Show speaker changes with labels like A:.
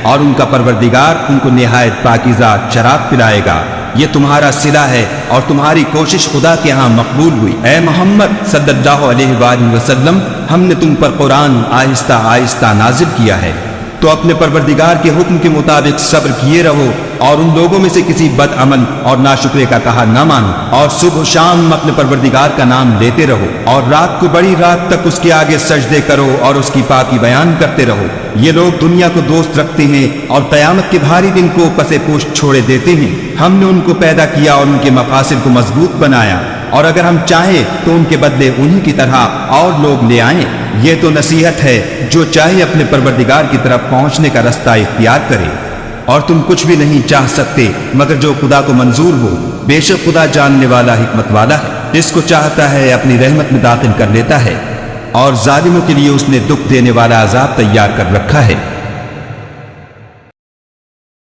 A: اور ان کا پروردگار ان کو نہایت پاکیزہ شراب پلائے گا۔ یہ تمہارا صلہ ہے اور تمہاری کوشش خدا کے ہاں مقبول ہوئی۔ اے محمد صلی اللہ علیہ وآلہ وسلم، ہم نے تم پر قرآن آہستہ آہستہ نازل کیا ہے، تو اپنے پروردگار کے حکم کے مطابق صبر کیے رہو اور ان لوگوں میں سے کسی بد عمل اور ناشکرے کا کہا نہ مانو، اور صبح و شام اپنے پروردگار کا نام لیتے رہو، اور رات کو بڑی رات تک اس کے آگے سجدے کرو اور اس کی پاکی بیان کرتے رہو۔ یہ لوگ دنیا کو دوست رکھتے ہیں اور قیامت کے بھاری دن کو پس پوشت چھوڑے دیتے ہیں۔ ہم نے ان کو پیدا کیا اور ان کے مفاصل کو مضبوط بنایا، اور اگر ہم چاہیں تو ان کے بدلے انہی کی طرح اور لوگ لے آئیں۔ یہ تو نصیحت ہے، جو چاہے اپنے پروردگار کی طرف پہنچنے کا رستہ اختیار کرے، اور تم کچھ بھی نہیں چاہ سکتے مگر جو خدا کو منظور ہو۔ بے شک خدا جاننے والا حکمت والا ہے، جس کو چاہتا ہے اپنی رحمت میں داخل کر لیتا ہے، اور ظالموں کے لیے اس نے دکھ دینے والا عذاب تیار کر رکھا ہے۔